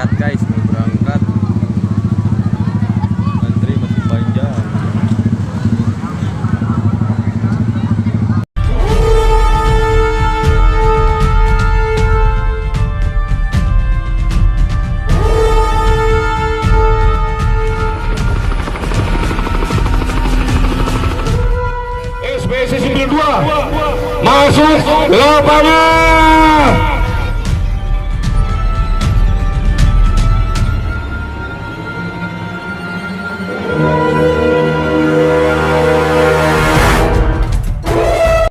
berangkat guys, mau berangkat. Antri masih panjang. SBC 92 masuk lapangan.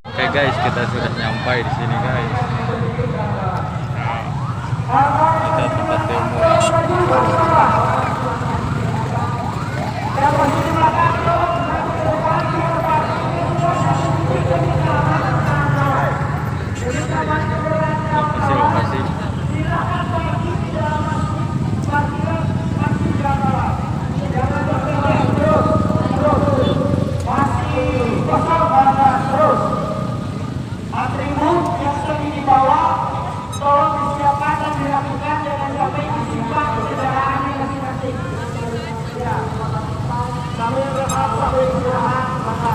Oke guys, kita sudah nyampai di sini guys. Kita tempat demo. Lokasi.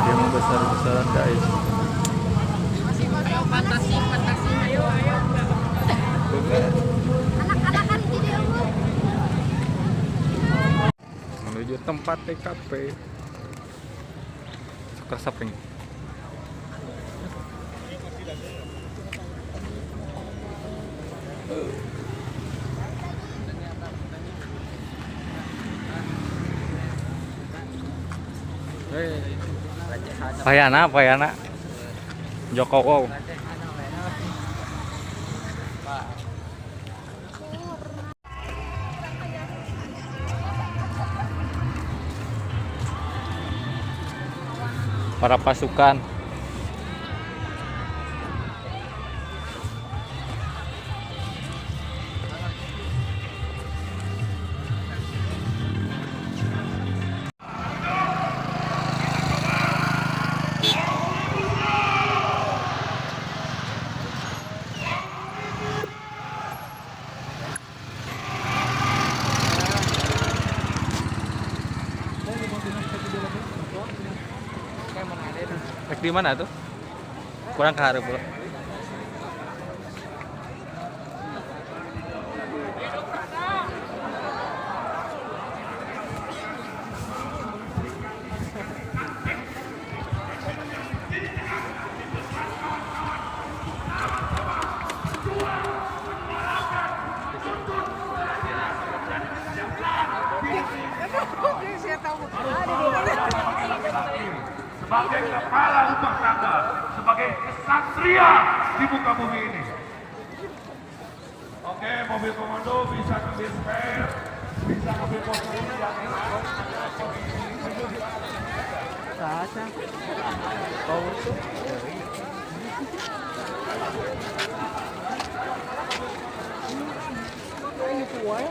Demo besar-besaran guys. Fantasi, ayo. Anak-anak di demo. Menuju tempat TKP. Suka saping. Payana Joko wow. Para pasukan di mana tuh? Kurang ke hareup. Sebagai kepala rumah tangga, sebagai kesatria di muka bumi ini. Oke, mobil komando bisa ngambil spare, bisa ngambil posisi yang Sasa. Oh, tuh. Ini kuah.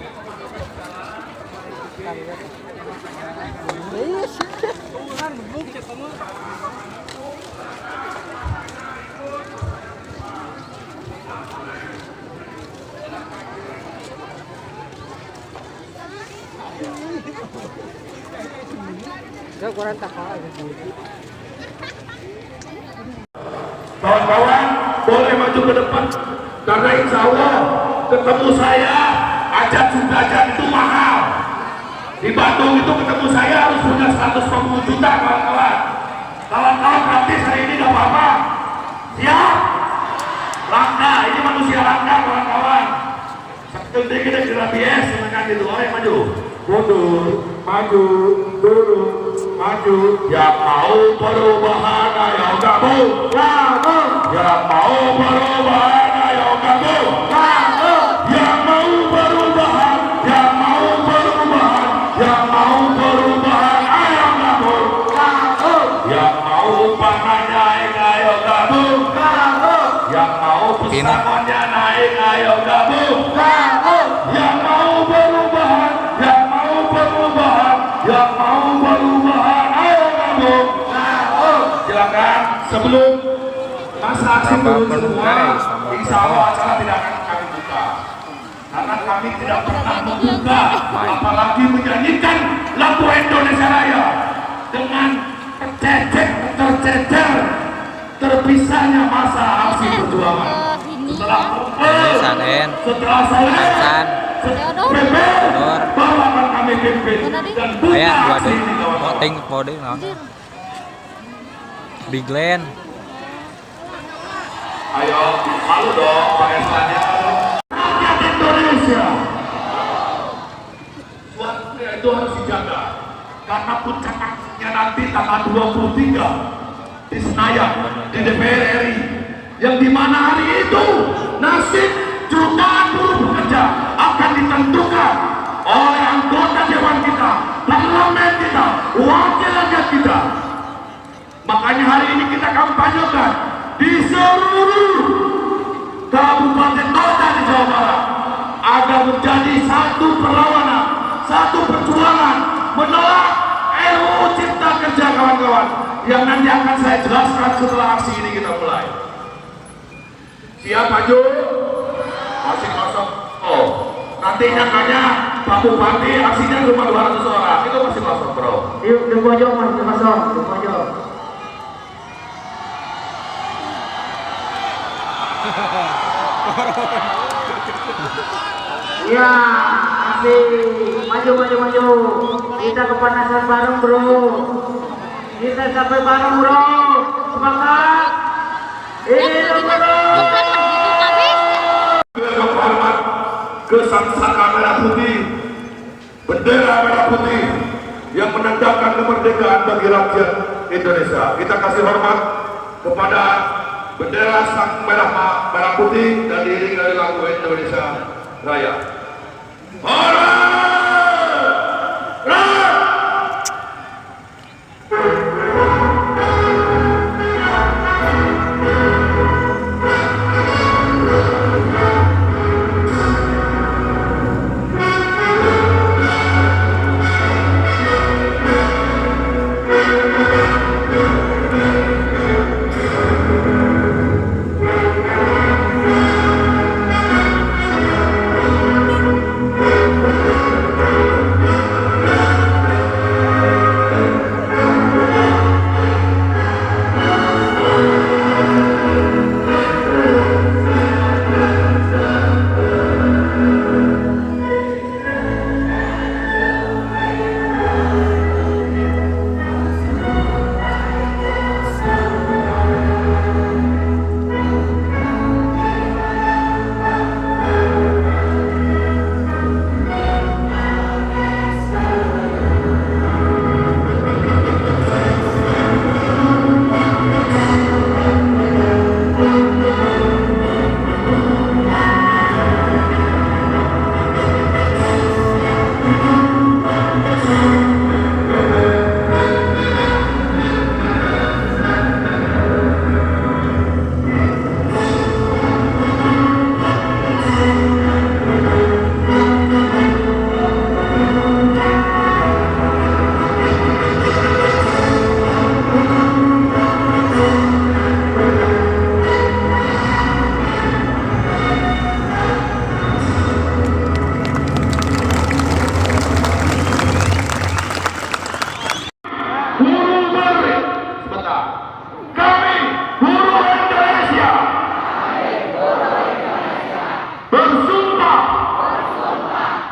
Kawan-kawan boleh maju ke depan karena insya Allah ketemu saya ajat sudajat itu mahal. Di Bandung itu ketemu saya harus punya 150 juta kawan-kawan. Kawan-kawan gratis hari ini gak apa-apa. Siap? Langka, ini manusia langka kawan-kawan. Sekunti kita kira bias, silakan gitu. Orang maju. Mundur, maju, turun, maju. Yang mau perubahan ayo gabung. Gabung. Yang mau perubahan ayo gabung. Gabung. Yang mau perubahan, yang mau perubahan, yang mau perubahan ayo gabung. Gabung. Yang mau upahan naik ayo gabung. Gabung. Yang mau pesangonnya naik ayo gabung. Gabung. Yang mau perubahan, yang mau perubahan, yang mau perubahan ayo gabung. Gabung. Silakan sebelum masa aksi turun semua, insya Allah acara tidak akan kami buka. karena kami tidak pernah membuka, apalagi menyanyikan lagu Indonesia Raya dengan tercecer terpisahnya masa aksi perjuangan. Setelah kumpul, setelah selesai, bahwa akan kami pimpin dan buka aksi ini kawan-kawan. Big Land. Ayo, malu dong, pakai selanjutnya. Rakyat Indonesia, suasana itu harus dijaga, karena puncak aksinya nanti tanggal 23 di Senayan, di DPR RI, yang dimana hari itu nasib jutaan buruh pekerja akan ditentukan oleh anggota dewan kita, parlemen kita, wakil rakyat kita. Makanya hari ini kita kampanyekan di seluruh kabupaten kota di Jawa Barat agar menjadi satu perlawanan, satu perjuangan menolak RUU Cipta Kerja kawan-kawan, yang nanti akan saya jelaskan setelah aksi ini kita mulai. Siap maju? Masih kosong. Oh, nanti nyangkanya Pak Bupati aksinya cuma 200 orang, itu masih kosong bro. Yuk, di pojok mas, di kosong, di pojok. Ya, asik. Maju. Kita kepanasan bareng bro. Kita sampai bareng bro. Semangat. Hidup bro. Hormat ke sang saka merah putih, bendera merah putih yang menandakan kemerdekaan bagi rakyat Indonesia. Kita kasih hormat kepada bendera sang merah putih dan diiringi dari lagu Indonesia Raya. Hormat!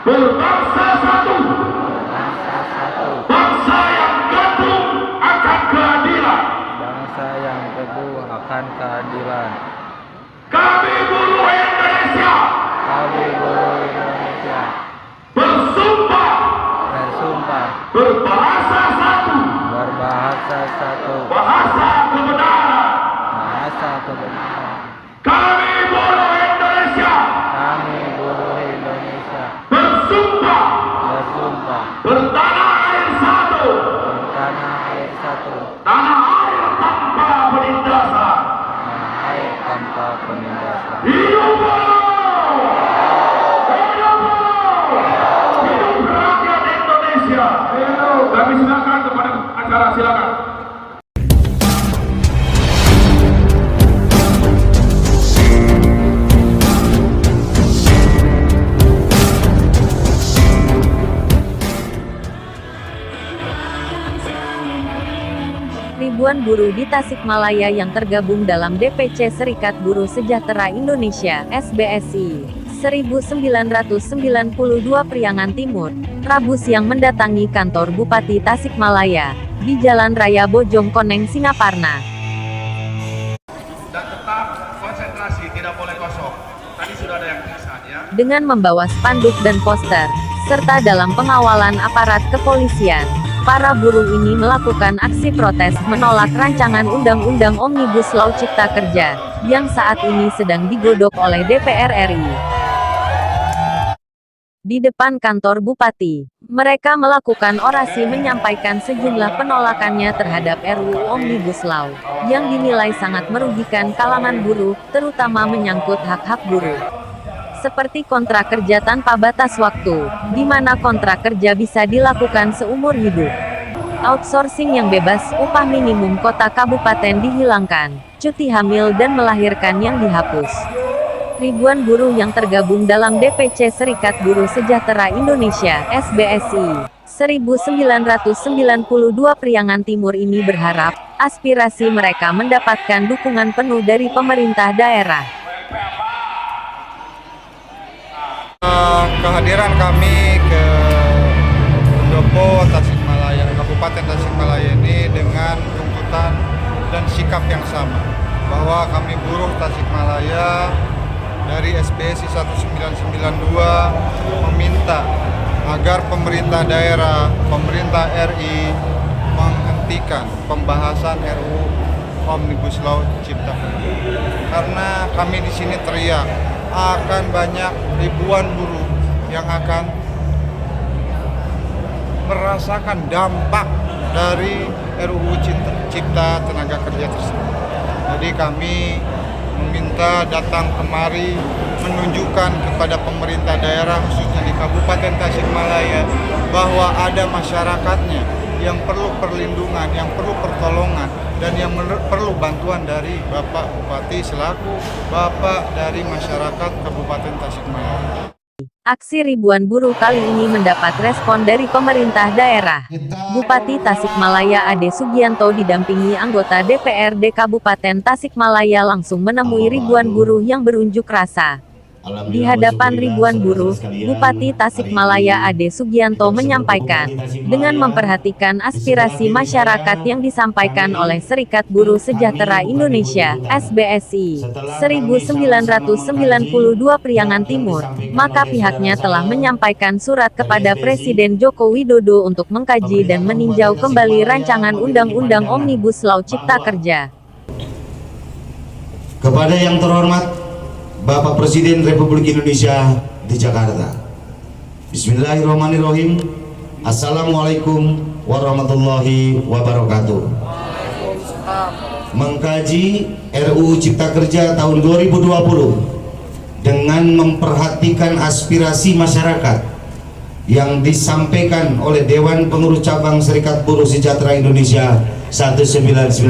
Berbangsa satu, bangsa yang teguh akan keadilan. Bangsa yang teguh akan keadilan. Kami buruh Indonesia. Kami buruh Indonesia. Bersumpah. Berbahasa satu. Bahasa kebenaran. Kami buruh Indonesia. Bersumpah. Bertanah air satu. Tanah air tanpa penindasan. Hidup buruh. Hidup rakyat Indonesia. Kami silakan kepada acara, silakan. ribuan buruh di Tasikmalaya yang tergabung dalam DPC Serikat Buruh Sejahtera Indonesia (SBSI) 1992 Priangan Timur, Rabu siang mendatangi kantor Bupati Tasikmalaya di Jalan Raya Bojongkoneng, Singaparna. Dan tetap konsentrasi, tidak boleh kosong. Tadi sudah ada yang pingsan ya. Dengan membawa spanduk dan poster, serta dalam pengawalan aparat kepolisian, para buruh ini melakukan aksi protes menolak rancangan Undang-Undang Omnibus Law Cipta Kerja, yang saat ini sedang digodok oleh DPR RI. Di depan kantor Bupati, mereka melakukan orasi menyampaikan sejumlah penolakannya terhadap RUU Omnibus Law, yang dinilai sangat merugikan kalangan buruh, terutama menyangkut hak-hak buruh. Seperti kontrak kerja tanpa batas waktu, di mana kontrak kerja bisa dilakukan seumur hidup. Outsourcing yang bebas, upah minimum kota kabupaten dihilangkan, cuti hamil dan melahirkan yang dihapus. Ribuan buruh yang tergabung dalam DPC Serikat Buruh Sejahtera Indonesia (SBSI) 1992 Priangan Timur ini berharap aspirasi mereka mendapatkan dukungan penuh dari pemerintah daerah. Kehadiran kami ke Pendopo Tasikmalaya, Kabupaten Tasikmalaya ini dengan tuntutan dan sikap yang sama, bahwa kami buruh Tasikmalaya dari SBSI 1992 meminta agar pemerintah daerah, pemerintah RI menghentikan pembahasan RUU Omnibus Law Cipta Kerja. Karena kami di sini teriak akan banyak ribuan buruh yang akan merasakan dampak dari RUU Cipta Tenaga Kerja tersebut. Jadi kami meminta datang kemari menunjukkan kepada pemerintah daerah khususnya di Kabupaten Tasikmalaya bahwa ada masyarakatnya yang perlu perlindungan, yang perlu pertolongan, dan yang perlu bantuan dari Bapak Bupati selaku Bapak dari masyarakat Kabupaten Tasikmalaya. Aksi ribuan buruh kali ini mendapat respon dari pemerintah daerah. Bupati Tasikmalaya Ade Sugianto didampingi anggota DPRD Kabupaten Tasikmalaya langsung menemui ribuan buruh yang berunjuk rasa. Di hadapan ribuan buruh, Bupati Tasikmalaya Ade Sugianto menyampaikan, dengan memperhatikan aspirasi masyarakat yang disampaikan oleh Serikat Buruh Sejahtera Indonesia (SBSI) 1992 Priangan Timur, maka pihaknya telah menyampaikan surat kepada Presiden Joko Widodo untuk mengkaji dan meninjau kembali rancangan Undang-Undang Omnibus Law Cipta Kerja. Kepada yang terhormat Bapak Presiden Republik Indonesia di Jakarta. Bismillahirrahmanirrahim. Assalamualaikum warahmatullahi wabarakatuh. Mengkaji RUU Cipta Kerja tahun 2020 dengan memperhatikan aspirasi masyarakat yang disampaikan oleh Dewan Pengurus Cabang Serikat Buruh Sejahtera Indonesia 1992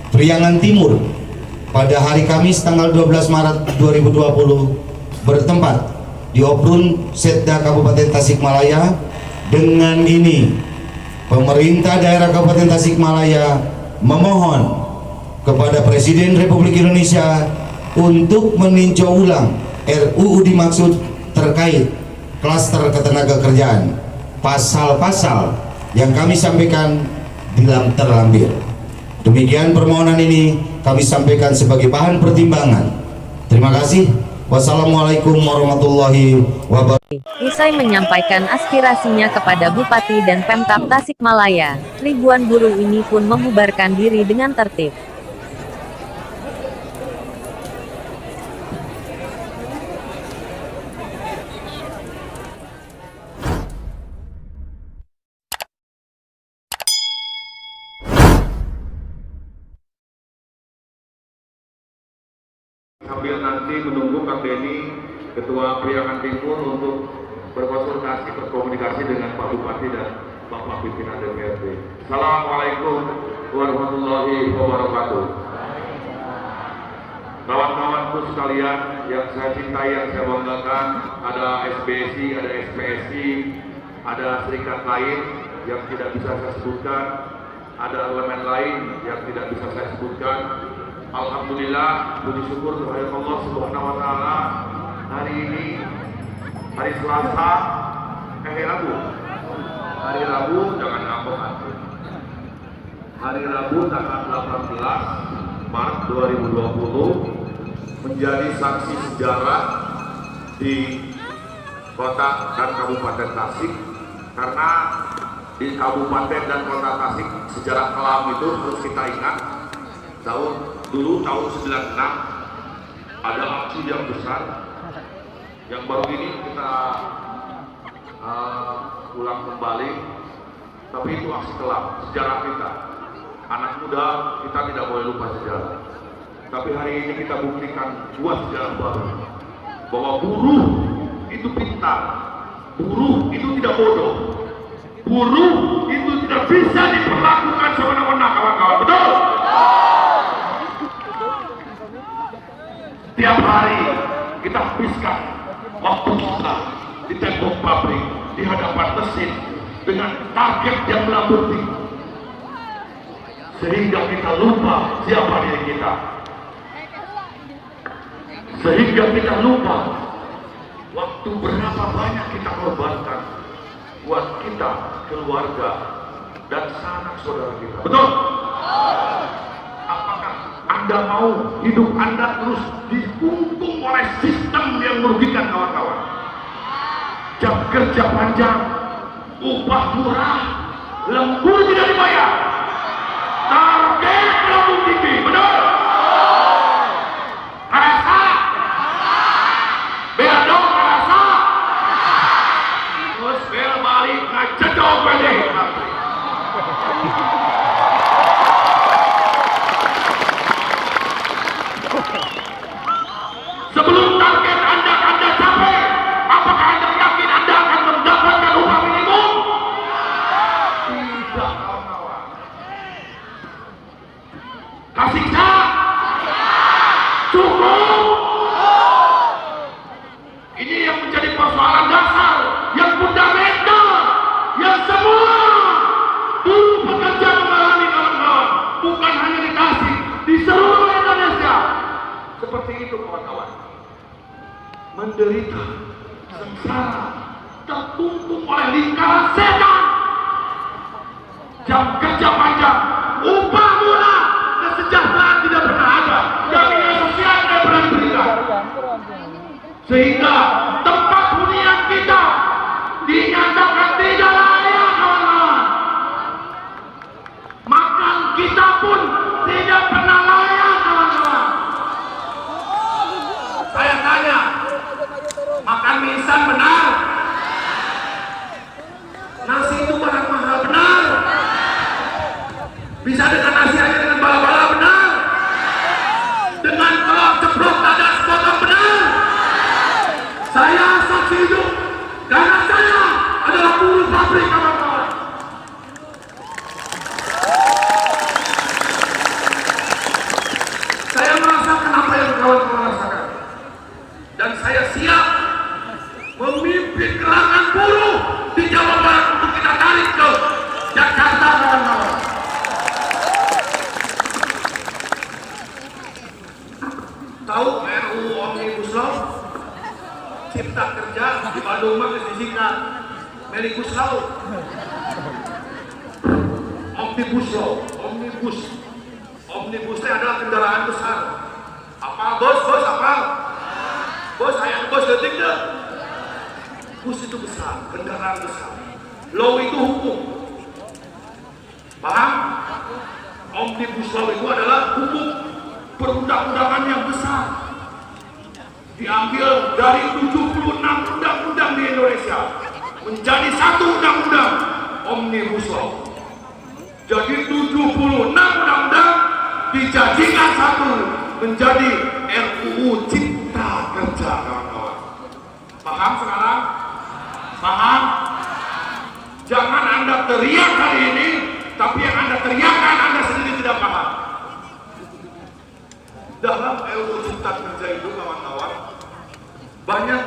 Priangan Timur pada hari Kamis tanggal 12 Maret 2020 bertempat di Oprun Setda Kabupaten Tasikmalaya. Dengan ini pemerintah daerah Kabupaten Tasikmalaya memohon kepada Presiden Republik Indonesia untuk meninjau ulang RUU dimaksud terkait klaster ketenaga kerjaan. Pasal-pasal yang kami sampaikan terlampir. Demikian permohonan ini kami sampaikan sebagai bahan pertimbangan. Terima kasih. Wassalamualaikum warahmatullahi wabarakatuh. Usai menyampaikan aspirasinya kepada Bupati dan Pemkab Tasikmalaya, ribuan buruh ini pun membubarkan diri dengan tertib. Sambil nanti menunggu Kang Denny, Ketua Priangan Timur, untuk berkonsultasi, berkomunikasi dengan Pak Bupati dan Bapak Pimpinan DPRD. Assalamualaikum warahmatullahi wabarakatuh. Kawan-kawanku sekalian yang saya cintai, yang saya banggakan, ada SBSI, ada SPSI, ada serikat lain yang tidak bisa saya sebutkan, ada elemen lain yang tidak bisa saya sebutkan. Alhamdulillah, puji syukur kepada Allah Subhanahu wa taala. Hari ini hari Selasa, hari Rabu jangan ngambek aku. Hari Rabu tanggal 18 Maret 2020 menjadi saksi sejarah di kota dan Kabupaten Tasik, karena di Kabupaten dan Kota Tasik sejarah kelam itu harus kita ingat. Tahun 96 ada aksi yang besar yang baru ini kita ulang kembali, tapi itu aksi kelam sejarah kita. Anak muda kita tidak boleh lupa sejarah, tapi hari ini kita buktikan buat sejarah baru bahwa buruh itu pintar, buruh itu tidak bodoh, buruh itu tidak bisa diperlakukan semena-mena, kawan-kawan. Betul? Tiap hari kita habiskan waktu kita di tembok pabrik, di hadapan mesin dengan target yang melambung tinggi, sehingga kita lupa siapa diri kita, sehingga kita lupa waktu berapa banyak kita korbankan buat kita, keluarga, dan sanak saudara kita. Betul? Apakah Anda mau hidup Anda terus dikungkung oleh sistem yang merugikan, kawan-kawan? Jam kerja panjang, upah murah, lembur tidak dibayar, target melambung tinggi. Betul? Rasa bel dong, rasa terus bel balik ngecedok balik. Sebelum target Anda capai, apakah Anda yakin Anda akan mendapatkan upah minimum? Tidak, kawan-kawan. Kasih sah? Cukup? Ini yang menjadi persoalan dasar, yang fundamental, yang semua buruh pekerja mengalami, kawan-kawan. Bukan hanya di Tasik, di seluruh Indonesia. Seperti itu, kawan-kawan. Menderita, sengsara, terkungkung oleh lingkaran setan. Jam kerja panjang, upah murah, kesejahteraan tidak pernah ada, jaminan sosial tidak pernah diberikan, sehingga tempat hunian kita dinyatakan tidak layak, kawan-kawan. Makan kita pun tidak pernah layak, kawan-kawan. Saya tanya, makan mie instan benar? Nasi itu barang mahal benar? Bisa dengan nasi aja dengan bala-bala benar? Dengan telur ceplok ada sepotong benar? Saya saksi hidup, karena saya adalah buruh pabrik, kawan-kawan. Saya merasakan apa yang kawan-kawan rasakan, dan saya siap memimpin gerangan buruh di Jawa Barat untuk kita tarik ke Jakarta, kawan-kawan. Tahu RUU Omnibus Law Cipta Kerja di Bandung mah disingkat Omnibus Law. Omnibus Law, Omnibus itu adalah kendaraan besar. Apa bos apa? Bos, saya bos detik deh. Bus itu besar, kendaraan besar. Law itu hukum. Paham? Omnibus Law itu adalah hukum perundang-undangan yang besar. Diambil dari 76 undang-undang di Indonesia menjadi satu undang-undang, Omnibus Law. Jadi 76 undang-undang dijadikan satu menjadi RUU Cipta Kerja, kawan-kawan. Paham sekarang? Paham? Jangan Anda teriak hari ini, tapi yang Anda teriakkan Anda sendiri tidak paham. Dalam RUU Cipta Kerja itu, kawan-kawan, banyak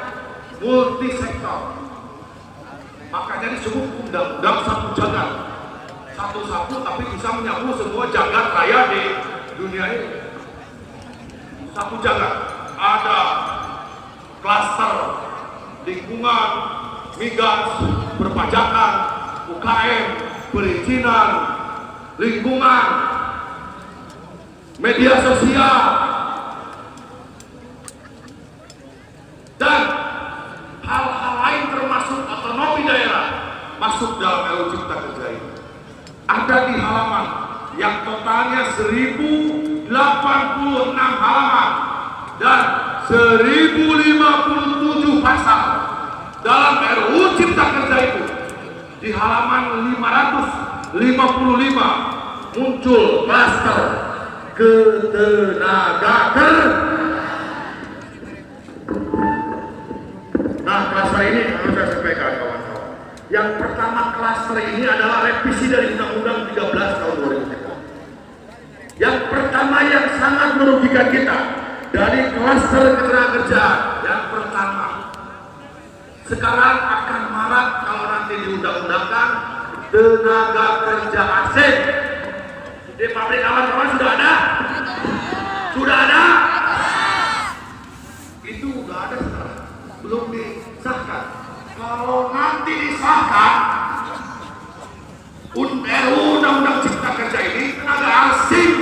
multi sektor. Makanya disebut undang-undang satu jagat. satu sapu tapi bisa menyapu semua jagat raya di dunia ini. Sapu jagat. Ada klaster lingkungan, migas, perpajakan, UKM, perizinan, lingkungan, media sosial, dan hal-hal lain termasuk otonomi daerah masuk dalam RUU Cipta Kerja ini. Ada di halaman yang totalnya 1086 halaman dan 1057 pasal dalam RUU Cipta Kerja itu. Di halaman 555 muncul klaster ketenagakerjaan. Nah, klaster ini harus saya sampaikan kawan-kawan. Yang pertama klaster ini adalah revisi dari Undang-Undang 13 tahun 2003. Yang pertama yang sangat merugikan kita dari klaster ketenagakerjaan. Yang pertama, sekarang akan marak kalau nanti diundang-undangkan tenaga kerja asing. Di pabrik kawan-kawan sudah ada? Sudah ada? Itu sudah ada sekarang. Belum disahkan. Kalau nanti disahkan RUU Undang-Undang Cipta Kerja ini, tenaga asing,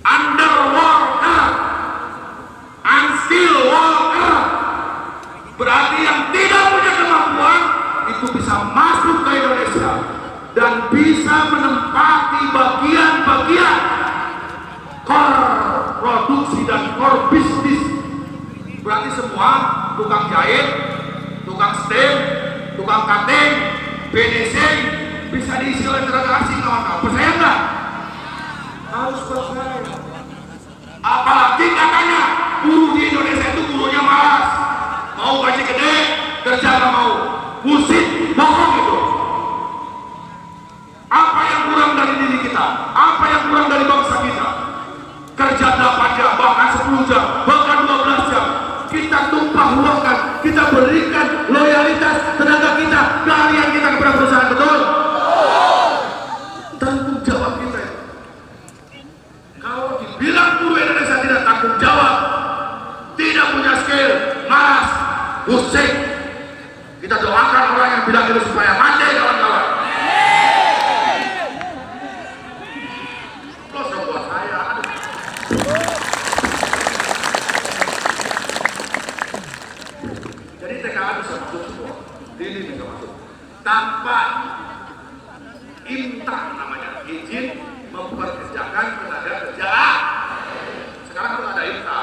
underworker, unskilled worker, berarti yang tidak punya kemampuan itu bisa masuk ke Indonesia dan bisa menempati bagian-bagian core produksi dan core bisnis. Berarti semua tukang jahit, tukang stem, tukang cutting, finishing bisa diisi oleh tenaga asing, kawan-kawan. Percaya nggak? Harus percaya. Apalagi katanya buruh di Indonesia itu buruhnya malas, mau gaji gede, kerja nggak mau. Bullshit, bohong itu. Apa yang kurang dari diri kita? Apa yang kurang dari bangsa kita? Kerja 8 jam, bahkan 10 jam, bahkan 12 jam. Kita tumpah ruangkan, kita berikan loyalitas tenaga kita, keahlian kita kepada perusahaan, betul? Tanggung jawab kita itu. Kalau dibilang buruh Indonesia tidak tanggung jawab, tidak punya skill, malas, pusing, kita doakan orang yang bilang itu supaya mati, kawan-kawan. Jadi TKA bisa masuk semua, ini bisa masuk tanpa IMTA, namanya izin memperkerjakan tenaga kerja. Sekarang kan ada IMTA,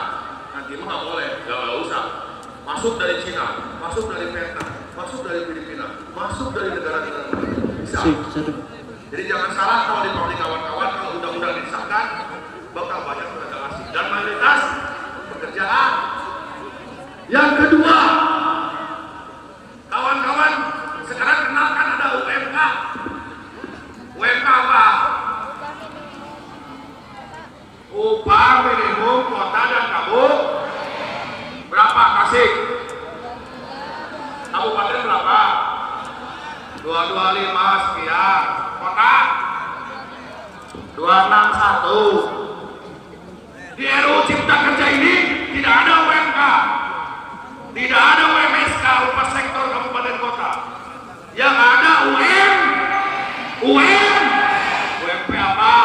nanti mah nggak boleh, nggak usah. Masuk dari Cina, masuk dari Vietnam, masuk dari Filipina, masuk dari negara-negara lain, bisa. Jadi jangan salah kalau di pabrik kawan-kawan, kalau undang-undang disahkan bakal banyak tenaga asing dan mayoritas pekerjaan. Yang kedua, kawan-kawan, sekarang kenalkan ada UMK. UMK apa? Upah minimum kota dan kabupaten. Berapa kasih? Kabupaten berapa? 225 sekian. Kota 261. Di RUU Cipta Kerja ini tidak ada UMK, tidak ada UMSK, upah sektor kabupaten kota. Yang ada UMP apa?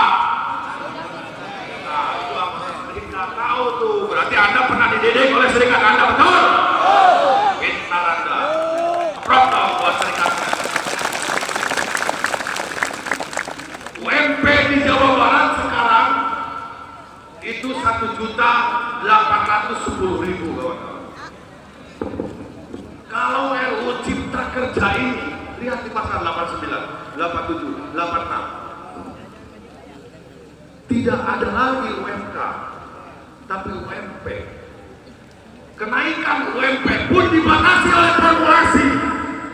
Nah, itu apa? Jadi nggak tahu tuh. Berarti Anda pernah dididik oleh serikat Anda, betul? Pintar Anda. Prok dong buat serikat. UMP di Jawa Barat sekarang itu 1.810.000, kawan-kawan. Kalau RUU Cipta Kerja ini, lihat di pasal 89, 87, 86. Tidak ada lagi UMK, tapi UMP. Kenaikan UMP pun dibatasi oleh formulasi.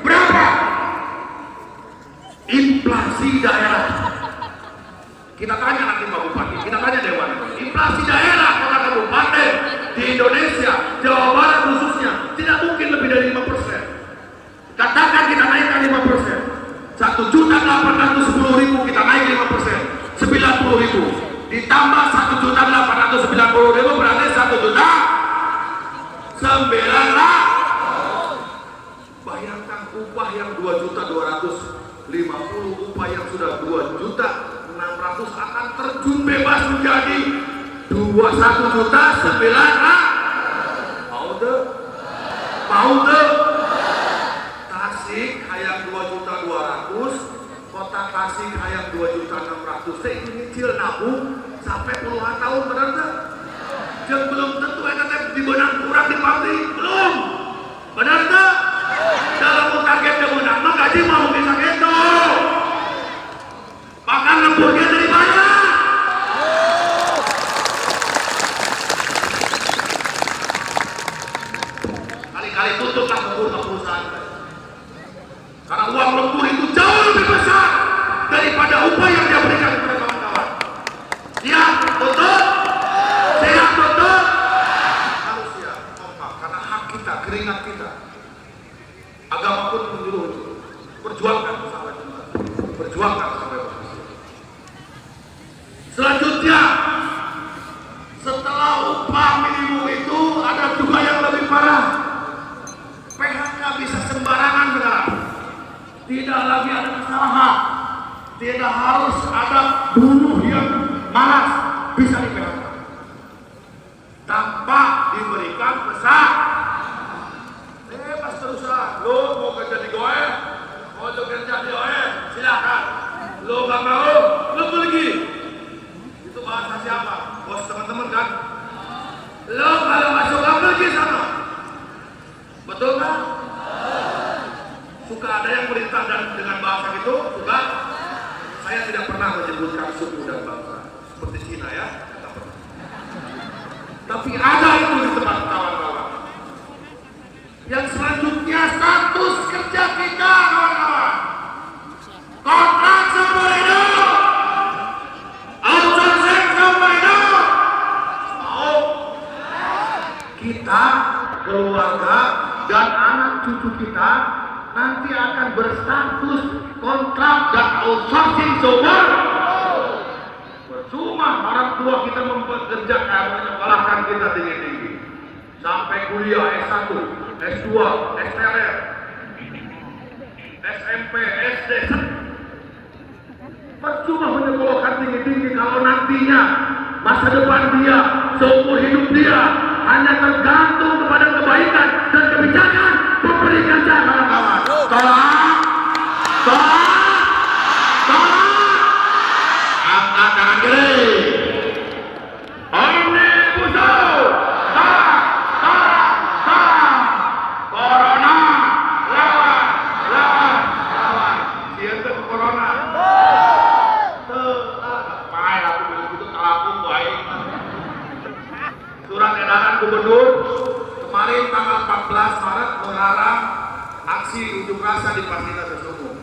Berapa? Inflasi daerah. Kita tanya nanti Pak Bupati, kita tanya Dewan. Inflasi daerah kota kabupaten di Indonesia, Jawa Barat khususnya, tidak mungkin lebih dari 5%. Katakan kita naikkan 5%, 1.810.000 60.000 berarti 1 juta 900. Bayangkan upah yang 2.250.000, upah yang sudah 2.600.000 akan terjun bebas menjadi 21.900.000. Mau tuh? Mau tuh? Tasik hayang 2.200.000, kota Tasik hayang 2.600.000. Saya itu nyicil nabung sampai puluhan tahun, benar nggak? Yang belum tentu yang dibenang kurang di pabrik, belum. Benar nggak? Dalam targetnya menang, maka gaji mau bisa gitu. Makan lembutnya dari mana? Kali-kali tutuplah lembur perusahaan. Karena uang lembur itu jauh lebih besar daripada upah yang dia berikan kepada kawan-kawan. Siap, tutup. Siap, tutup. Harus siap, kompak. Karena hak kita, keringat kita. Agama pun menyuruh itu. Perjuangkan sampai tuntas. Perjuangkan sampai berhasil. Selanjutnya, setelah upah minimum itu ada juga yang lebih parah. PHK bisa sembarangan sekarang. Tidak lagi ada kesalahan. Tidak harus ada buruh yang malas bisa di PHK tanpa diberikan pesan. Pas terusan, lo mau kerja di GOE, mau kerja di OE, silakan. Lo gak mau, lo pergi. Itu bahasa siapa? Bos teman-teman kan? Lo kalau masuk gak pergi sana. Betul kan? Suka ada yang perintah dan dengan bahasa gitu, suka. Saya tidak pernah menyebutkan suku dan bangsa seperti Cina ya. Tapi ada itu di tempat kawan-kawan. Yang selanjutnya status kerja kita kawan-kawan. Kontrak seumur hidup, outsourcing seumur hidup. Mau kita, keluarga dan anak cucu kita nanti akan berstatus kontrak dan outsourcing seumur. Percuma orang tua kita mempekerjakan, menyekolahkan kita tinggi-tinggi sampai kuliah S1, S2, STLR, SMP, SD. Percuma menyekolahkan tinggi-tinggi kalau nantinya masa depan dia, seumur hidup dia hanya tergantung kepada kebaikan dan kebijakan pemberi kerja kawan-kawan. Tolak, tolak, tolak. Angkat tangan kiri. Omnibus Law. Tolak, tolak, tolak. Corona, lawan, lawan, lawan. Siapa corona? Baik, aku bilang itu kalapung baik. Surat edaran gubernur kemarin tanggal 14 Maret melarang aksi unjuk rasa di fasilitas umum.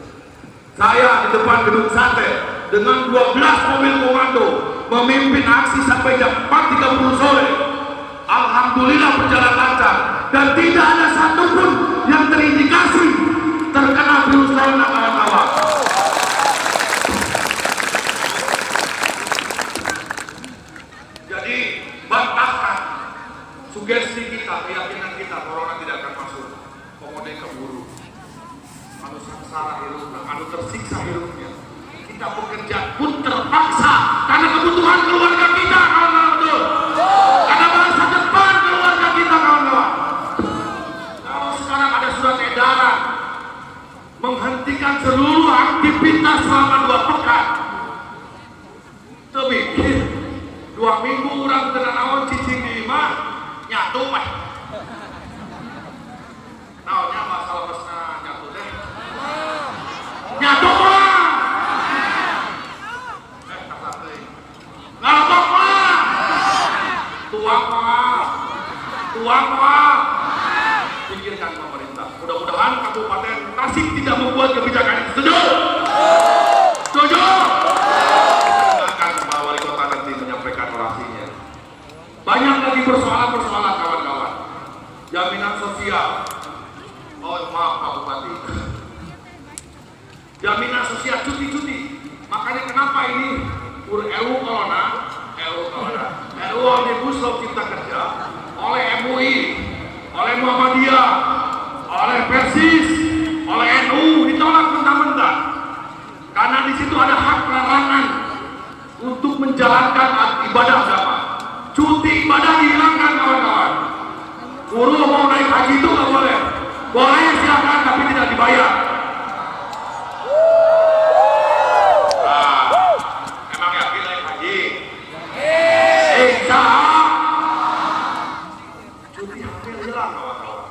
Saya di depan gedung sate dengan 12 mobil komando memimpin aksi sampai jam 4.30 sore. Alhamdulillah berjalan lancar dan tidak ada satupun yang terindikasi terkena virus corona kawan-kawan. Jadi bantahkan sugesti kita, keyakinan kita corona tidak akan masuk. Komode keburu, anu sengsara hidupnya, anu tersiksa hidupnya. Kita bekerja pun terpaksa karena kebutuhan keluarga kita, kawan-kawan. Karena masa depan keluarga kita, kawan-kawan. Kalau sekarang ada surat edaran menghentikan seluruh aktivitas selama 2 pekan. Terbikin 2 minggu orang kena naon cicing di imah nyatu mah. Naonnya masalah mesna nyatu teh. Nyatu mah. Kasar teuing. Ngalobok mah. Tuang mah. Tuang mah. Pikirkan pemerintah. Mudah-mudahan Kabupaten Tasik tidak membuat kebijakan itu. Setuju? Setuju? Banyak lagi persoalan-persoalan kawan-kawan. Jaminan sosial. Oh maaf Pak Bupati. Jaminan sosial cuti-cuti. Makanya kenapa ini RUU Corona RUU Omnibus Law Cipta Kerja oleh MUI, oleh Muhammadiyah, oleh Persis, oleh NU ditolak mentah-mentah. Karena di situ ada hak larangan untuk menjalankan ibadah agama. Cuti ibadah dihilangkan kawan-kawan. Buruh mau naik haji itu nggak boleh. Boleh silakan tapi tidak dibayar. Emang yakin naik haji? Cuti hamil hilang kawan-kawan.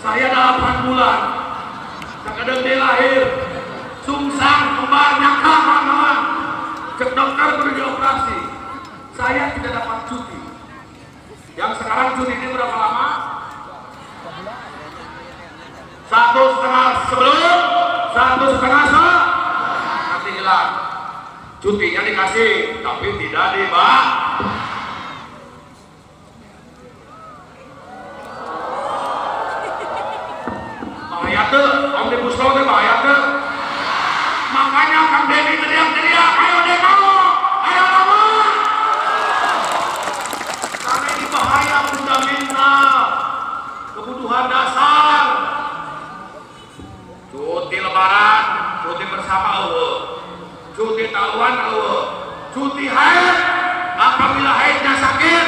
Saya 8 bulan, kadang dia lahir, sungsang, kebanyakan kawan-kawan. Cek dokter pergi operasi, saya tidak dapat cuti. Yang sekarang cuti ini berapa lama? 1,5 sebelum, 1,5 nanti hilang. Cutinya dikasih, tapi tidak dibahas. Bahaya tuh, Omnibus Law itu bahaya tuh. Makanya Kang Denny teriak-teriak, ayo demo, ayo lawan. Karena ini bahaya fundamental, kebutuhan dasar. Cuti lebaran, cuti bersama cuti tahuan cuti haid apabila haidnya sakit,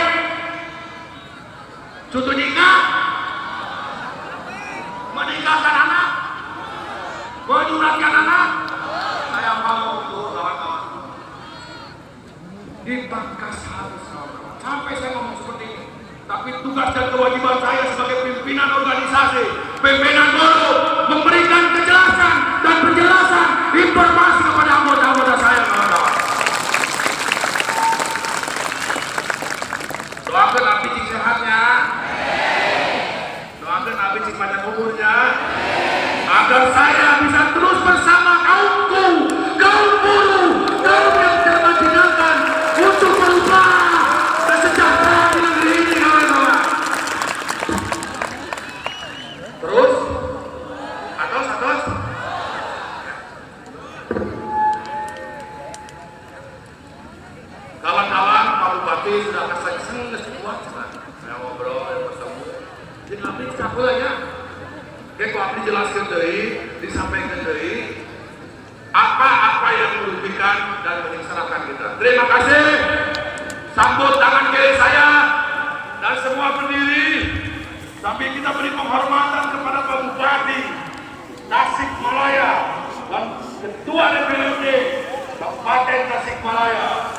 cuti nikah, meninggalkan anak, menyuratkan anak. Saya mau itu kawan-kawan dipangkas habis kawan-kawan. Sampai saya ngomong seperti ini, tapi tugas dan kewajiban saya sebagai pimpinan organisasi, pimpinan buruh, memberikan kejelasan dan penjelasan informasi kepada anggota-anggota saya kawan-kawan. Doakan Abi Cik sehatnya, doakan Abi Cik panjang umurnya, agar saya bisa terus bersama kaumku, kaum buruh, kaum yang termajinalkan untuk merubah kesejahteraan di negeri ini kawan-kawan. Terus, atas. Kawan-kawan, Pak Bupati sudah keseng kuat saya ngobrol, bertemu. Jadi Abdi capek lah ya. Oke, kalau Abdi jelaskan dari, disampaikan dari apa yang merugikan dan menyengsarakan kita. Terima kasih. Sambut tangan kiri saya dan semua berdiri sambil kita beri penghormatan kepada Pak Bupati Tasikmalaya dan Ketua DPRD Kabupaten Tasikmalaya.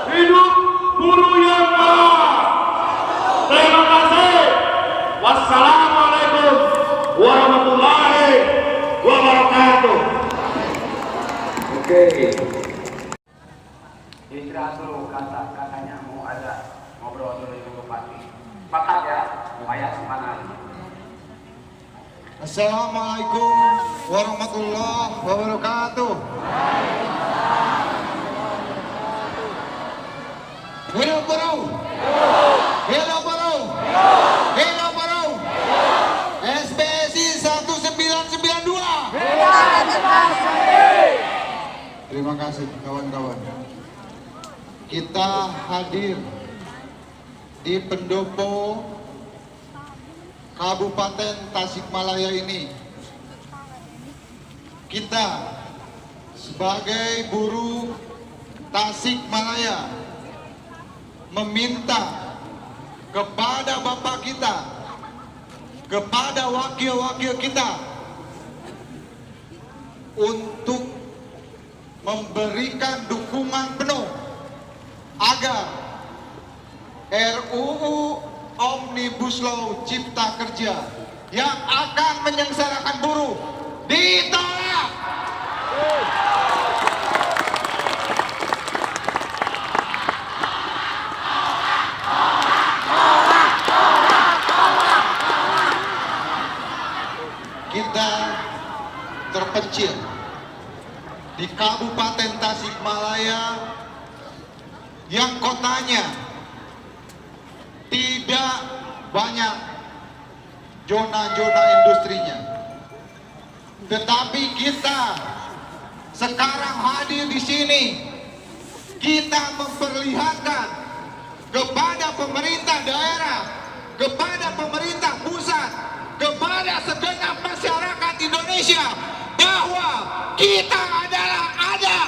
Hidup buruh yang marah. Terima kasih. Wassalamualaikum warahmatullahi wabarakatuh. Oke. Istirahat dulu, katanya mau ada ngobrol dulu dengan Bupati. Sepakat ya, supaya semangat. Assalamualaikum warahmatullahi wabarakatuh. Hidup buruh. Hidup buruh. Hidup buruh. SPSI 1992. Terima kasih kawan-kawan. Kita hadir di pendopo Kabupaten Tasikmalaya ini. Kita sebagai buruh Tasikmalaya meminta kepada Bapak kita, kepada wakil-wakil kita untuk memberikan dukungan penuh agar RUU Omnibus Law Cipta Kerja yang akan menyengsarakan buruh ditolak. Kita terpencil di Kabupaten Tasikmalaya yang kotanya tidak banyak zona-zona industrinya. Tetapi kita sekarang hadir di sini, kita memperlihatkan kepada pemerintah daerah, kepada pemerintah pusat, kepada segenap masyarakat Indonesia bahwa kita adalah ada.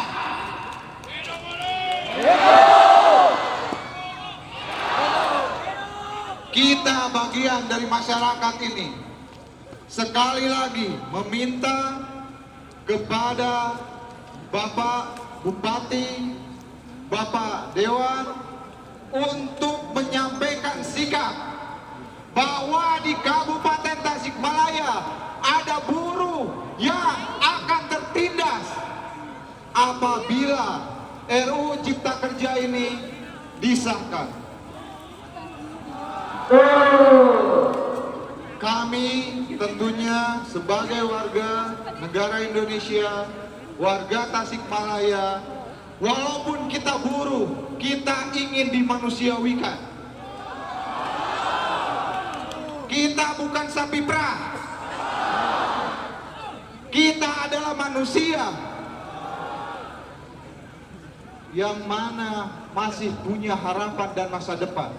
Kita bagian dari masyarakat ini. Sekali lagi meminta kepada Bapak Bupati, Bapak Dewan untuk menyampaikan sikap bahwa di Kabupaten Tasikmalaya ada buruh yang akan tertindas apabila RUU Cipta Kerja ini disahkan. Kami tentunya sebagai warga negara Indonesia, warga Tasikmalaya, walaupun kita buruh, kita ingin dimanusiawikan. Kita bukan sapi perah. Kita adalah manusia yang mana masih punya harapan dan masa depan.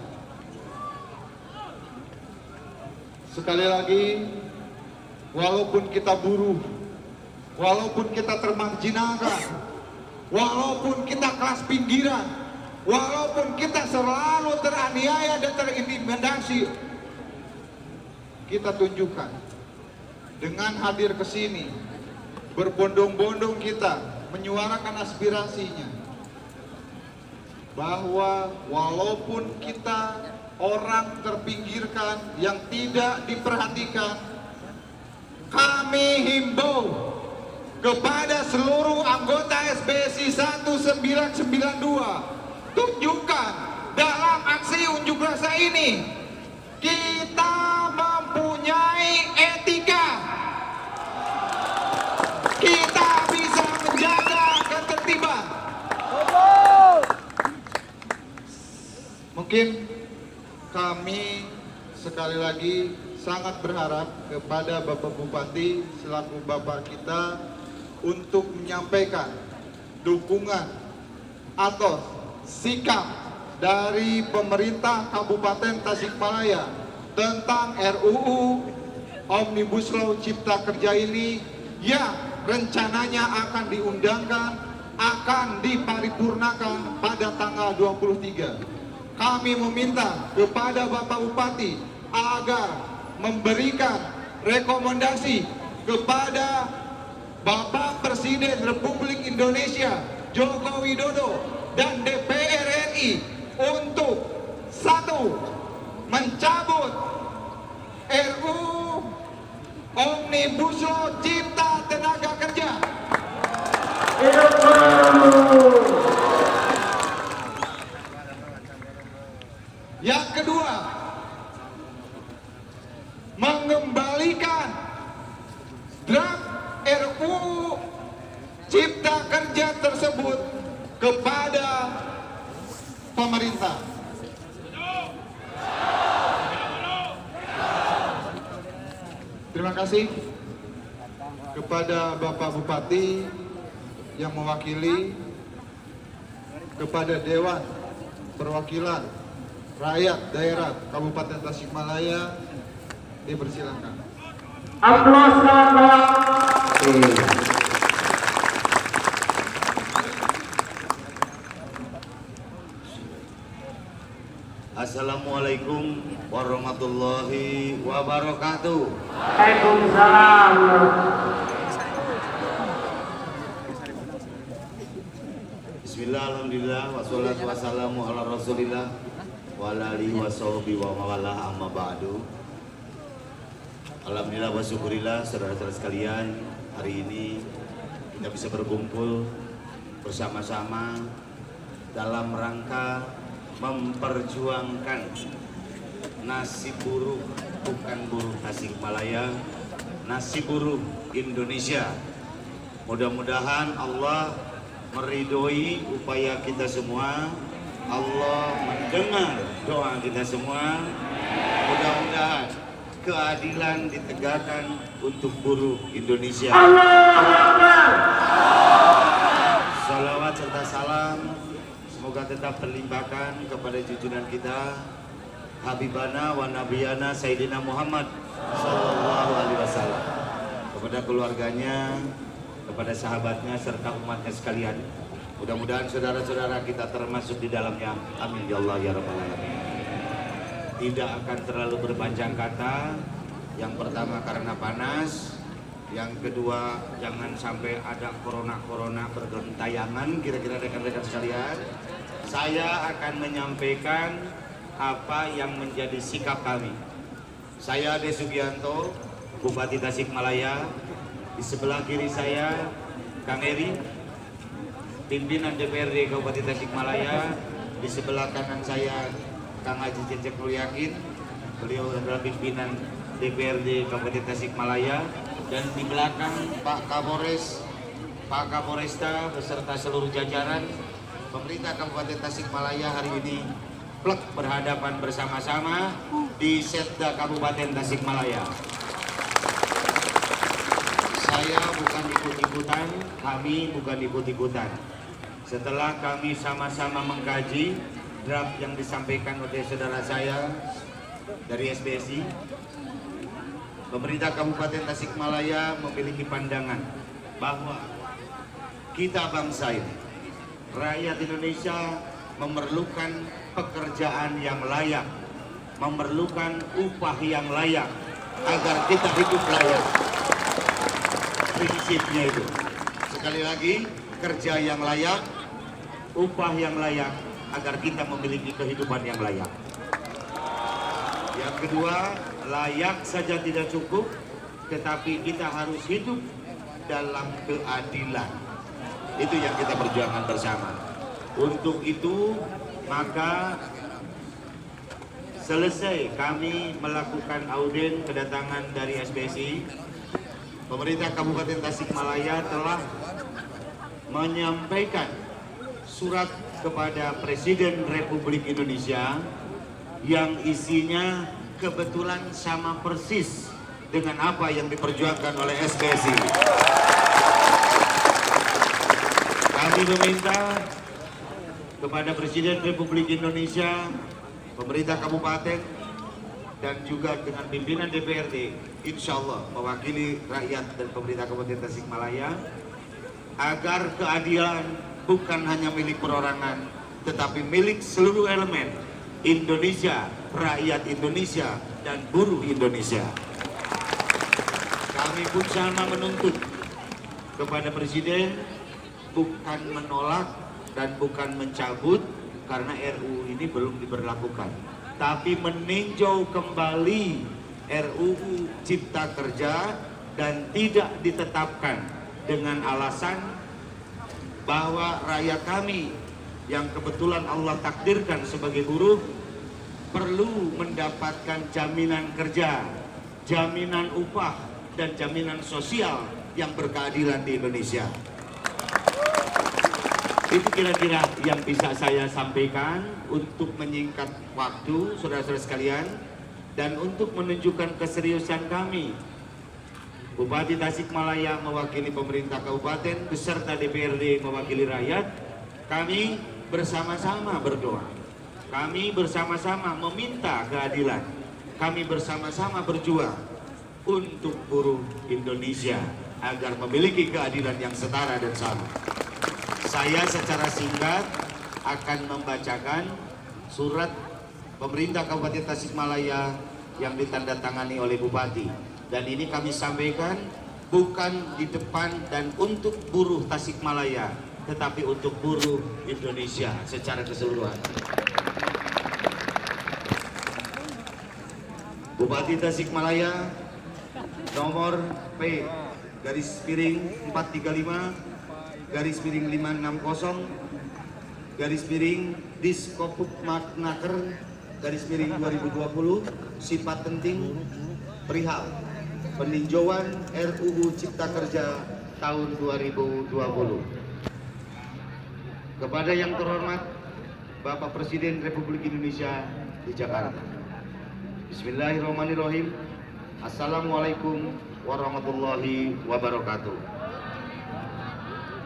Sekali lagi, walaupun kita buruh, walaupun kita termarginalkan, walaupun kita kelas pinggiran, walaupun kita selalu teraniaya dan terintimidasi, kita tunjukkan dengan hadir ke sini, berbondong-bondong kita menyuarakan aspirasinya, bahwa walaupun kita orang terpinggirkan yang tidak diperhatikan, kami himbau kepada seluruh anggota SBSI 1992, tunjukkan dalam aksi unjuk rasa ini kita mempunyai etika, kita bisa menjaga ketertiban. Mungkin kami sekali lagi sangat berharap kepada Bapak Bupati selaku Bapak kita untuk menyampaikan dukungan atau sikap dari pemerintah Kabupaten Tasikmalaya tentang RUU Omnibus Law Cipta Kerja ini yang rencananya akan diundangkan, akan diparipurnakan pada tanggal 23. Kami meminta kepada Bapak Bupati agar memberikan rekomendasi kepada Bapak Presiden Republik Indonesia Joko Widodo dan DPR RI untuk satu, mencabut RUU Omnibus Law Cipta Tenaga Kerja. Yang kedua, mengembalikan draft RUU Cipta Kerja tersebut kepada pemerintah. Terima kasih kepada Bapak Bupati yang mewakili, kepada Dewan Perwakilan Rakyat Daerah Kabupaten Tasikmalaya, dipersilakan. Aplaus selamat malam. Assalamualaikum warahmatullahi wabarakatuh. Waalaikumsalam. Bismillah, alhamdulillah, wassalatu wassalamu ala rasulillah wa ala alihi wa sahbihi wa mawala amma ba'du. Alhamdulillah wa syukurillah, saudara-saudara sekalian, hari ini kita bisa berkumpul bersama-sama dalam rangka memperjuangkan nasib buruh, bukan buruh Tasikmalaya, nasib buruh Indonesia. Mudah-mudahan Allah meridhoi upaya kita semua Allah mendengar doa kita semua. Mudah-mudahan keadilan ditegakkan untuk buruh Indonesia. Salawat serta salam semoga tetap terlimpahkan kepada junjungan kita Habibana wa Nabiyana Sayyidina Muhammad Sallallahu Alaihi Wasallam, kepada keluarganya, kepada sahabatnya serta umatnya sekalian. Mudah-mudahan saudara-saudara kita termasuk di dalamnya. Amin ya Allah ya Rabbal Alamin. Tidak akan terlalu berpanjang kata. Yang pertama karena panas, yang kedua jangan sampai ada corona bergentayangan. Kira-kira rekan-rekan sekalian, saya akan menyampaikan apa yang menjadi sikap kami. Saya Ade Sugianto, Bupati Tasikmalaya. Di sebelah kiri saya Kang Eri, pimpinan DPRD Kabupaten Tasikmalaya. Di sebelah kanan saya Kang Haji Cecep Nuryakin, beliau adalah pimpinan DPRD Kabupaten Tasikmalaya. Dan di belakang Pak Kapolres, Pak Kapolresta beserta seluruh jajaran pemerintah Kabupaten Tasikmalaya hari ini plek berhadapan bersama-sama di Setda Kabupaten Tasikmalaya. Saya bukan ikut-ikutan, kami bukan ikut-ikutan. Setelah kami sama-sama mengkaji draft yang disampaikan oleh saudara saya dari SBSI, pemerintah Kabupaten Tasikmalaya memiliki pandangan bahwa kita bangsa ini, rakyat Indonesia memerlukan pekerjaan yang layak, memerlukan upah yang layak agar kita hidup layak. Prinsipnya itu, sekali lagi, kerja yang layak, upah yang layak agar kita memiliki kehidupan yang layak. Yang kedua, layak saja tidak cukup, tetapi kita harus hidup dalam keadilan. Itu yang kita perjuangkan bersama. Untuk itu, maka selesai kami melakukan audit kedatangan dari SBSI, pemerintah Kabupaten Tasikmalaya telah menyampaikan surat kepada Presiden Republik Indonesia yang isinya kebetulan sama persis dengan apa yang diperjuangkan oleh SBSI. Kami meminta kepada Presiden Republik Indonesia, pemerintah kabupaten, dan juga dengan pimpinan DPRD, insya Allah mewakili rakyat dan pemerintah Kabupaten Tasikmalaya, agar keadilan bukan hanya milik perorangan, tetapi milik seluruh elemen Indonesia, rakyat Indonesia, dan buruh Indonesia. Kami pun sama menuntut kepada Presiden bukan menolak dan bukan mencabut karena RUU ini belum diberlakukan, tapi meninjau kembali RUU Cipta Kerja dan tidak ditetapkan dengan alasan bahwa rakyat kami yang kebetulan Allah takdirkan sebagai buruh perlu mendapatkan jaminan kerja, jaminan upah, dan jaminan sosial yang berkeadilan di Indonesia. Itu kira-kira yang bisa saya sampaikan untuk menyingkat waktu, saudara-saudara sekalian, dan untuk menunjukkan keseriusan kami. Bupati Tasikmalaya mewakili pemerintah kabupaten beserta DPRD mewakili rakyat. Kami bersama-sama berdoa. Kami bersama-sama meminta keadilan. Kami bersama-sama berjuang untuk buruh Indonesia agar memiliki keadilan yang setara dan sama. Saya secara singkat akan membacakan surat pemerintah Kabupaten Tasikmalaya yang ditandatangani oleh Bupati. Dan ini kami sampaikan bukan di depan dan untuk buruh Tasikmalaya, tetapi untuk buruh Indonesia secara keseluruhan. Bupati Tasikmalaya nomor P _435 _560 Diskoputmaknaker _2020 sifat penting perihal peninjauan RUU Cipta Kerja tahun 2020. Kepada yang terhormat Bapak Presiden Republik Indonesia di Jakarta. Bismillahirrahmanirrahim. Assalamualaikum warahmatullahi wabarakatuh.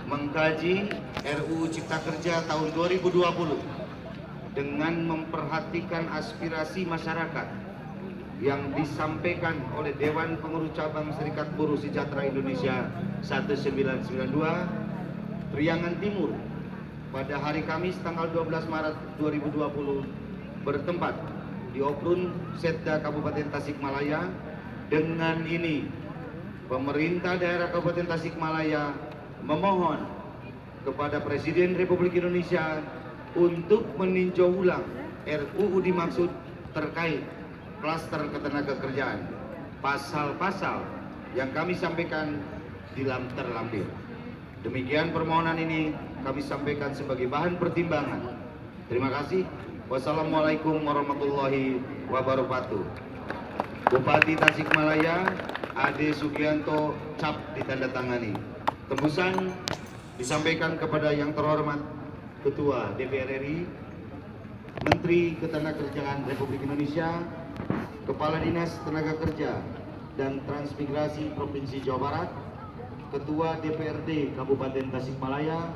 Mengkaji RUU Cipta Kerja tahun 2020 dengan memperhatikan aspirasi masyarakat yang disampaikan oleh Dewan Pengurus Cabang Serikat Buruh Sejahtera Indonesia 1992 Priangan Timur pada hari Kamis tanggal 12 Maret 2020 bertempat di Oprun Setda Kabupaten Tasikmalaya. Dengan ini pemerintah daerah Kabupaten Tasikmalaya memohon kepada Presiden Republik Indonesia untuk meninjau ulang RUU dimaksud terkait klaster ketenagakerjaan. Pasal-pasal yang kami sampaikan terlampir. Demikian permohonan ini kami sampaikan sebagai bahan pertimbangan. Terima kasih. Wassalamualaikum warahmatullahi wabarakatuh. Bupati Tasikmalaya Ade Sugianto cap ditandatangani. Tembusan disampaikan kepada yang terhormat Ketua DPR RI, Menteri Ketenagakerjaan Republik Indonesia, Kepala Dinas Tenaga Kerja dan Transmigrasi Provinsi Jawa Barat, Ketua DPRD Kabupaten Tasikmalaya,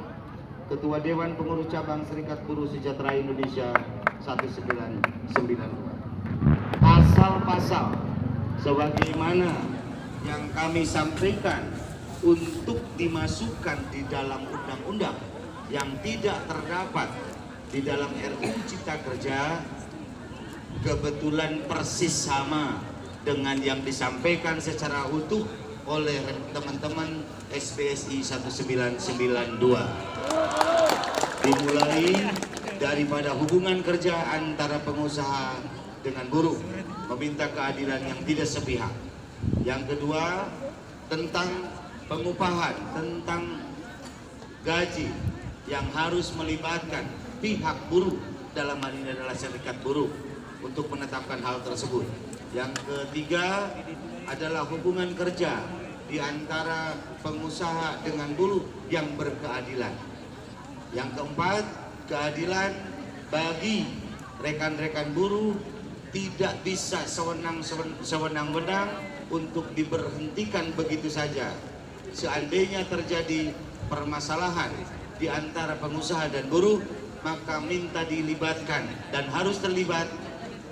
Ketua Dewan Pengurus Cabang Serikat Buruh Sejahtera Indonesia 1992. Pasal-pasal sebagaimana yang kami sampaikan untuk dimasukkan di dalam undang-undang yang tidak terdapat di dalam RUU Cipta Kerja kebetulan persis sama dengan yang disampaikan secara utuh oleh teman-teman SPSI 1992. Dimulai daripada hubungan kerja antara pengusaha dengan buruh, meminta keadilan yang tidak sepihak. Yang kedua, tentang pengupahan, tentang gaji yang harus melibatkan pihak buruh, dalam hal ini adalah serikat buruh, untuk menetapkan hal tersebut. Yang ketiga adalah hubungan kerja di antara pengusaha dengan buruh yang berkeadilan. Yang keempat, keadilan bagi rekan-rekan buruh tidak bisa sewenang-wenang untuk diberhentikan begitu saja. Seandainya terjadi permasalahan di antara pengusaha dan buruh, maka minta dilibatkan dan harus terlibat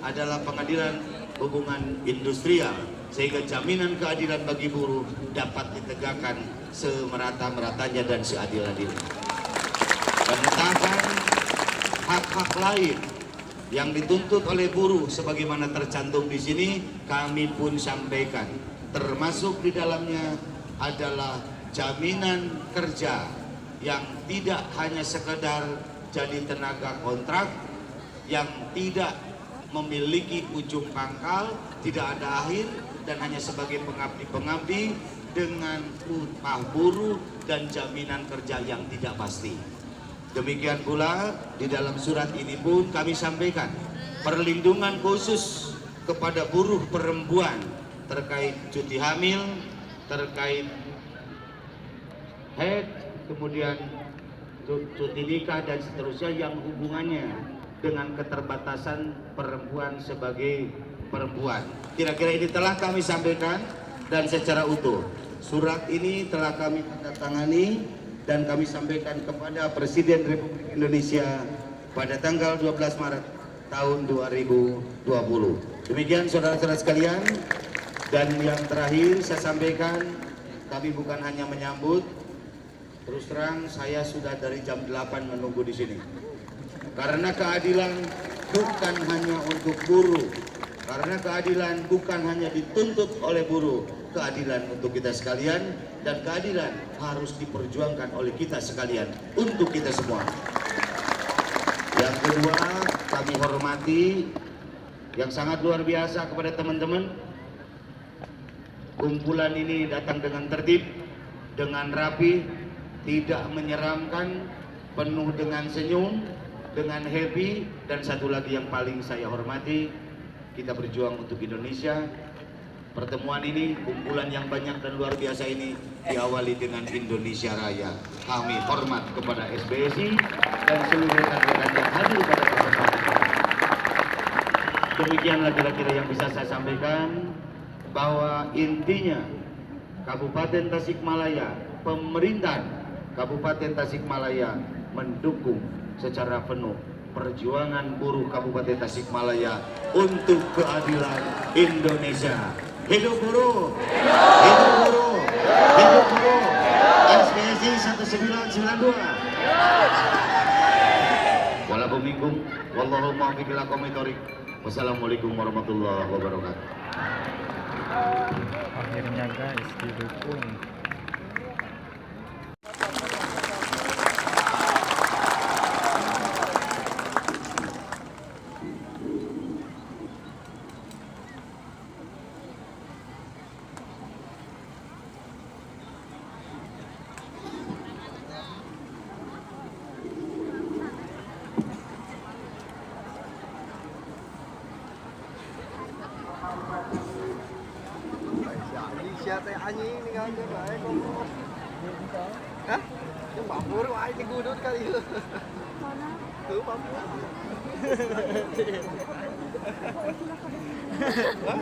adalah pengadilan hubungan industrial, sehingga jaminan keadilan bagi buruh dapat ditegakkan semerata-meratanya dan seadil-adilnya. Penetapan hak-hak lain yang dituntut oleh buruh sebagaimana tercantum di sini kami pun sampaikan, termasuk di dalamnya adalah jaminan kerja yang tidak hanya sekedar jadi tenaga kontrak yang tidak memiliki ujung pangkal, tidak ada akhir dan hanya sebagai pengabdi-pengabdi dengan upah buruh dan jaminan kerja yang tidak pasti. Demikian pula di dalam surat ini pun kami sampaikan perlindungan khusus kepada buruh perempuan terkait cuti hamil, terkait haid, kemudian cuti nikah dan seterusnya yang hubungannya dengan keterbatasan perempuan sebagai perempuan. Kira-kira ini telah kami sampaikan dan secara utuh. Surat ini telah kami tangani dan kami sampaikan kepada Presiden Republik Indonesia pada tanggal 12 Maret tahun 2020. Demikian saudara-saudara sekalian, dan yang terakhir saya sampaikan, kami bukan hanya menyambut, terus terang saya sudah dari jam 8 menunggu di sini. Karena keadilan bukan hanya untuk buruh, karena keadilan bukan hanya dituntut oleh buruh, keadilan untuk kita sekalian, dan keadilan harus diperjuangkan oleh kita sekalian untuk kita semua. Yang kedua, kami hormati yang sangat luar biasa kepada teman-teman. Kumpulan ini datang dengan tertib, dengan rapi, tidak menyeramkan, penuh dengan senyum, dengan happy, dan satu lagi yang paling saya hormati, kita berjuang untuk Indonesia. Pertemuan ini, kumpulan yang banyak dan luar biasa ini diawali dengan Indonesia Raya. Kami hormat kepada SBSI dan seluruh rekan-rekan yang hadir pada kesempatan ini. Demikianlah kira-kira yang bisa saya sampaikan, bahwa intinya Kabupaten Tasikmalaya, pemerintahan Kabupaten Tasikmalaya mendukung secara penuh perjuangan buruh Kabupaten Tasikmalaya untuk keadilan Indonesia. Hidup buruh! Hidup buruh! Hidup buruh! SBSI 1992. Walaupun wallahu muwaffiq ila aqwamit thoriq. Wassalamualaikum warahmatullahi wabarakatuh. Akhirnya guys didukung. Siapa anjing ni kan dia baik kok. Hah? Yang bapur ai di gudut kali itu. Mana? Tuh bapur. Hah?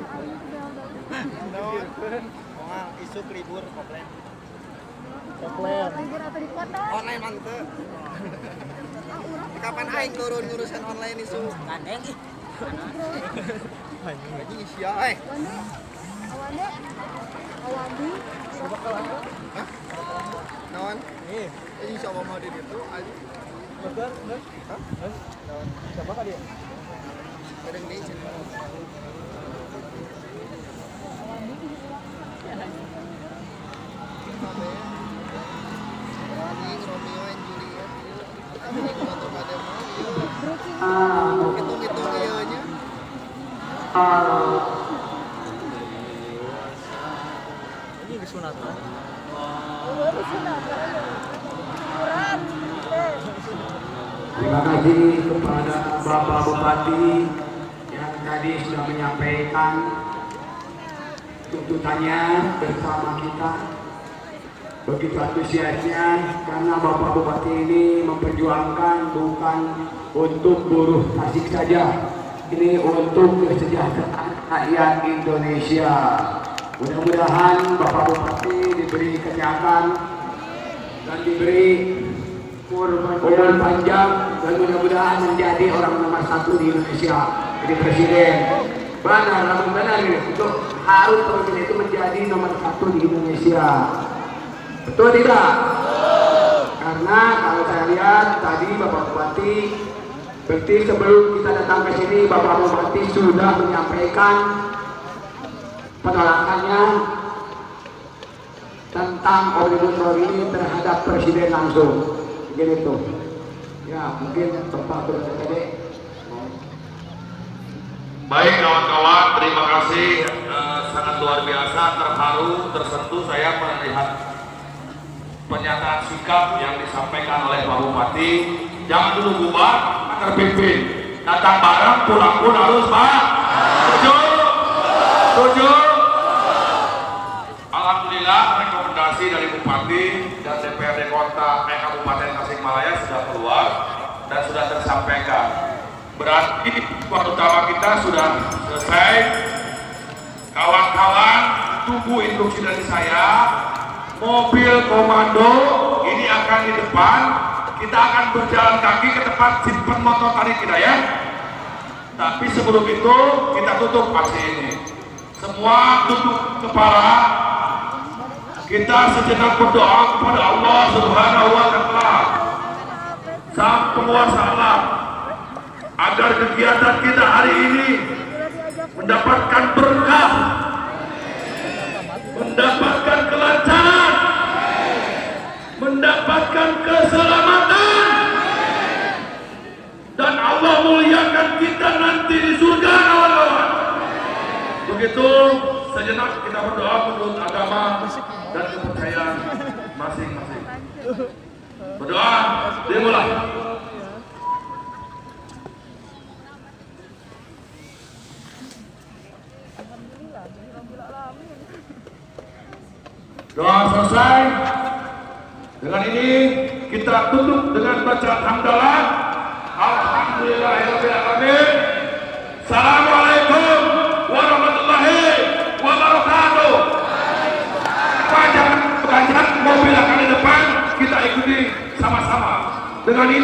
Wah, isuk libur komplain. Komplain. Libur apa di kota? Online mantep. Kapan aing turun ngurusan online isu? Gandeng ih. Anjing sia Awalnya Awadi siapa kalau hah? Nawan? Ini siapa mau di situ? Ali? Betul? Hah? Nawan? Siapa kali ya? Ada yang licin. Romeo and Juliet. Kami foto pada mau. Hitung-hitung ianya. Ini kesunatan. Terima kasih kepada Bapak Bupati yang tadi sudah menyampaikan tuntutannya bersama kita. Begitu antusiasnya karena Bapak Bupati ini memperjuangkan bukan untuk buruh Tasik saja, ini untuk kesejahteraan rakyat Indonesia. Mudah-mudahan Bapak Bupati diberi kesehatan dan diberi umur panjang dan mudah-mudahan menjadi orang nomor 1 di Indonesia, jadi presiden. Benar ini untuk harus presiden itu menjadi nomor 1 di Indonesia. Betul tidak? Karena kalau saya lihat tadi Bapak Bupati, berarti sebelum kita datang ke sini Bapak Bupati sudah menyampaikan penolakannya tentang Omnibus Law ini terhadap presiden langsung. Begitu. Ya, mungkin Bapak Bupati. Baik kawan-kawan, terima kasih. Sangat luar biasa, terharu, tersentuh saya melihat pernyataan sikap yang disampaikan oleh Pak Bupati. Jangan dulu bubar, terpimpin. Datang bareng, pulang pun harus Pak. Setuju? Alhamdulillah rekomendasi dari Bupati dan DPRD Kabupaten Tasikmalaya sudah keluar dan sudah tersampaikan. Berarti waktu utama kita sudah selesai. Kawan-kawan, tunggu instruksi dari saya. Mobil komando ini akan di depan. Kita akan berjalan kaki ke tempat simpan motor tadi kita ya. Tapi sebelum itu kita tutup aksi ini. Semua tutup kepala. Kita sejenak berdoa kepada Allah Subhanahu wa Ta'ala, Sang Penguasa alam, agar kegiatan kita hari ini mendapatkan berkah, mendapatkan kelancaran, mendapatkan keselamatan, dan Allah muliakan kita nanti di surga kawan-kawan. Begitu sejenak kita berdoa menurut agama dan kepercayaan masing-masing. Berdoa dimulai. Dengan ini kita tutup dengan bacaan hamdalah. Alhamdulillahirobbilalamin. Assalamualaikum warahmatullahi wabarakatuh. Pajak mobil akan di depan kita ikuti sama-sama. Dengan ini